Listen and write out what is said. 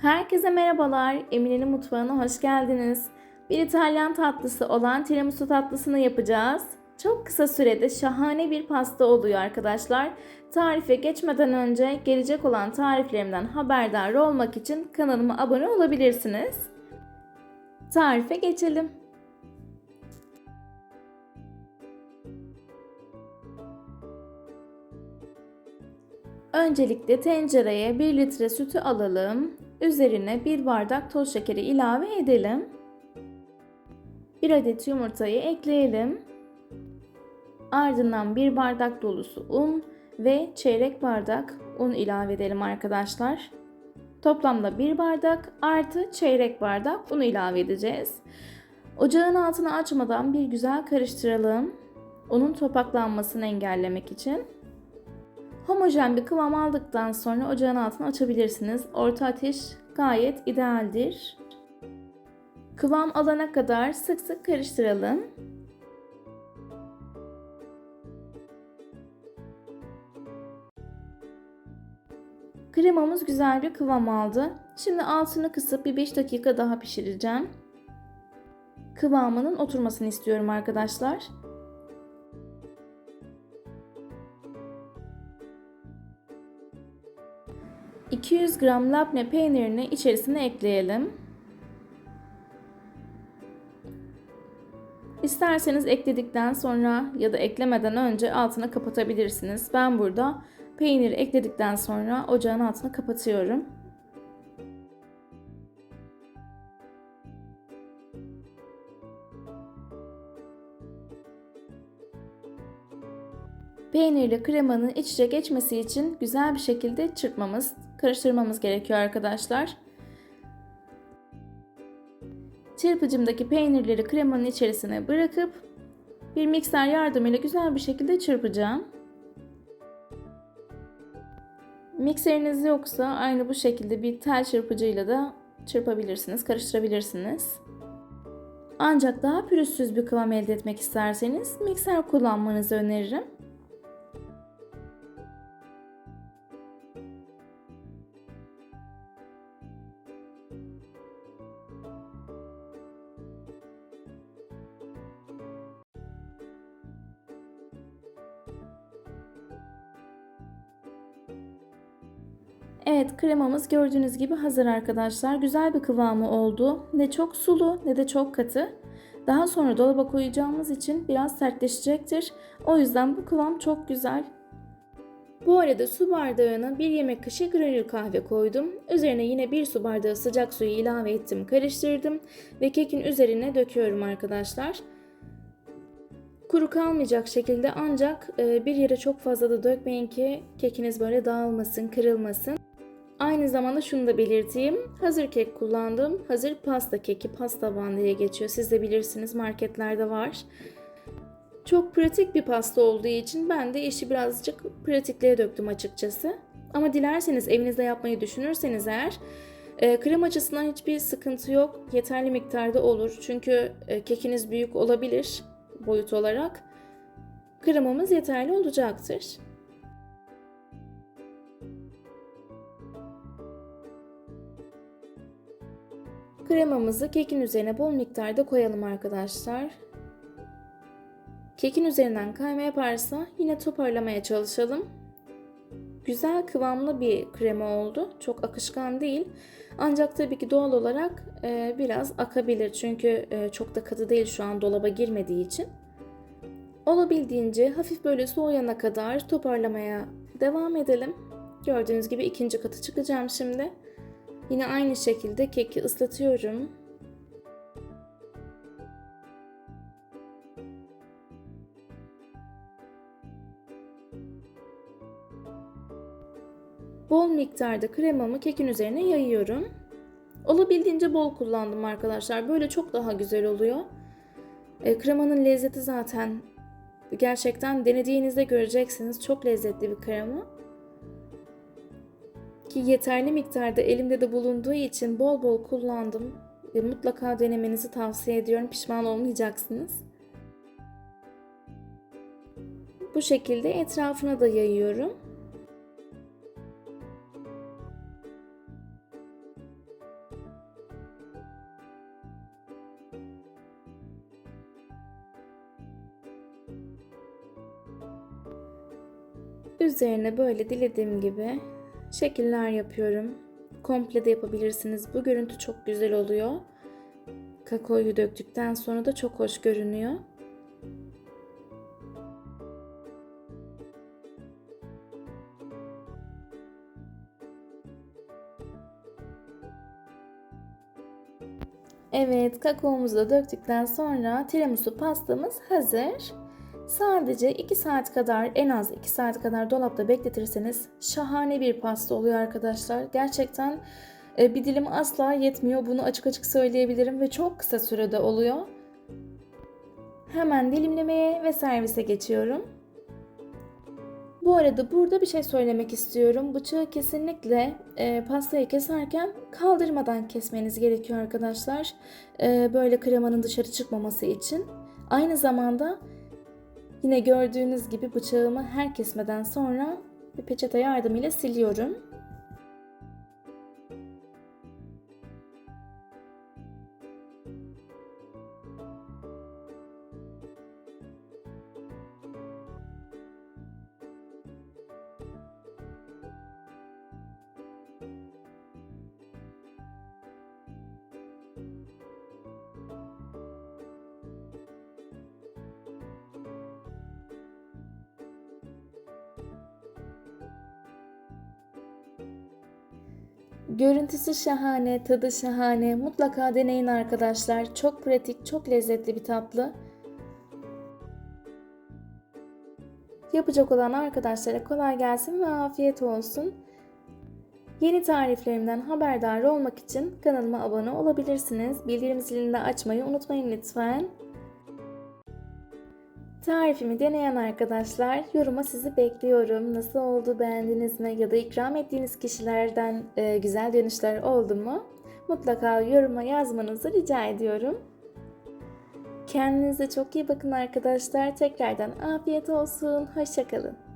Herkese merhabalar. Emine'nin mutfağına hoş geldiniz. Bir İtalyan tatlısı olan tiramisu tatlısını yapacağız. Çok kısa sürede şahane bir pasta oluyor arkadaşlar. Tarife geçmeden önce gelecek olan tariflerimden haberdar olmak için kanalıma abone olabilirsiniz. Tarife geçelim. Öncelikle tencereye 1 litre sütü alalım. Üzerine 1 bardak toz şekeri ilave edelim. 1 adet yumurtayı ekleyelim. Ardından 1 bardak dolusu un ve çeyrek bardak un ilave edelim arkadaşlar. Toplamda 1 bardak artı çeyrek bardak un ilave edeceğiz. Ocağın altını açmadan bir güzel karıştıralım. Unun topaklanmasını engellemek için. Homojen bir kıvam aldıktan sonra ocağın altını açabilirsiniz. Orta ateş gayet idealdir. Kıvam alana kadar sık sık karıştıralım. Kremamız güzel bir kıvam aldı. Şimdi altını kısıp bir 5 dakika daha pişireceğim. Kıvamının oturmasını istiyorum arkadaşlar. ...200 gram labne peynirini içerisine ekleyelim. İsterseniz ekledikten sonra ya da eklemeden önce altını kapatabilirsiniz. Ben burada peyniri ekledikten sonra ocağın altını kapatıyorum. Peynirle kremanın iç içe geçmesi için güzel bir şekilde çırpmamız, karıştırmamız gerekiyor arkadaşlar. Çırpıcımdaki peynirleri kremanın içerisine bırakıp bir mikser yardımıyla güzel bir şekilde çırpacağım. Mikseriniz yoksa aynı bu şekilde bir tel çırpıcıyla da çırpabilirsiniz, karıştırabilirsiniz. Ancak daha pürüzsüz bir kıvam elde etmek isterseniz mikser kullanmanızı öneririm. Evet, kremamız gördüğünüz gibi hazır arkadaşlar. Güzel bir kıvamı oldu. Ne çok sulu ne de çok katı. Daha sonra dolaba koyacağımız için biraz sertleşecektir. O yüzden bu kıvam çok güzel. Bu arada su bardağına 1 yemek kaşığı granül kahve koydum. Üzerine yine 1 su bardağı sıcak suyu ilave ettim, karıştırdım ve kekin üzerine döküyorum arkadaşlar. Kuru kalmayacak şekilde, ancak bir yere çok fazla da dökmeyin ki kekiniz böyle dağılmasın, kırılmasın. Aynı zamanda şunu da belirteyim. Hazır kek kullandım. Hazır pasta keki, pasta bun diye geçiyor. Siz de bilirsiniz, marketlerde var. Çok pratik bir pasta olduğu için ben de işi birazcık pratikliğe döktüm açıkçası. Ama dilerseniz evinizde yapmayı düşünürseniz eğer krem açısından hiçbir sıkıntı yok. Yeterli miktarda olur. Çünkü kekiniz büyük olabilir boyut olarak. Kremamız yeterli olacaktır. Kremamızı kekin üzerine bol miktarda koyalım arkadaşlar. Kekin üzerinden kayma yaparsa yine toparlamaya çalışalım. Güzel kıvamlı bir krema oldu. Çok akışkan değil. Ancak tabii ki doğal olarak biraz akabilir. Çünkü çok da katı değil şu an, dolaba girmediği için. Olabildiğince hafif böyle soğuyana kadar toparlamaya devam edelim. Gördüğünüz gibi ikinci katı çıkacağım şimdi. Yine aynı şekilde keki ıslatıyorum. Bol miktarda kremamı kekin üzerine yayıyorum. Olabildiğince bol kullandım arkadaşlar. Böyle çok daha güzel oluyor. Kremanın lezzeti zaten gerçekten denediğinizde göreceksiniz. Çok lezzetli bir krema. Ki yeterli miktarda elimde de bulunduğu için bol bol kullandım. Mutlaka denemenizi tavsiye ediyorum. Pişman olmayacaksınız. Bu şekilde etrafına da yayıyorum. Üzerine böyle dilediğim gibi şekiller yapıyorum. Komple de yapabilirsiniz. Bu görüntü çok güzel oluyor. Kakaoyu döktükten sonra da çok hoş görünüyor. Evet, kakaomuzu da döktükten sonra tiramisu pastamız hazır. Sadece 2 saat kadar, en az 2 saat kadar dolapta bekletirseniz şahane bir pasta oluyor arkadaşlar. Gerçekten bir dilim asla yetmiyor. Bunu açık açık söyleyebilirim ve çok kısa sürede oluyor. Hemen dilimlemeye ve servise geçiyorum. Bu arada burada bir şey söylemek istiyorum. Bıçağı kesinlikle pastayı keserken kaldırmadan kesmeniz gerekiyor arkadaşlar. Böyle kremanın dışarı çıkmaması için. Aynı zamanda yine gördüğünüz gibi bıçağımı her kesmeden sonra bir peçete yardımıyla siliyorum. Görüntüsü şahane, tadı şahane. Mutlaka deneyin arkadaşlar. Çok pratik, çok lezzetli bir tatlı. Yapacak olan arkadaşlara kolay gelsin ve afiyet olsun. Yeni tariflerimden haberdar olmak için kanalıma abone olabilirsiniz. Bildirim zilini de açmayı unutmayın lütfen. Tarifimi deneyen arkadaşlar, yoruma sizi bekliyorum. Nasıl oldu, beğendiniz mi? Ya da ikram ettiğiniz kişilerden güzel dönüşler oldu mu? Mutlaka yoruma yazmanızı rica ediyorum. Kendinize çok iyi bakın arkadaşlar. Tekrardan afiyet olsun. Hoşça kalın.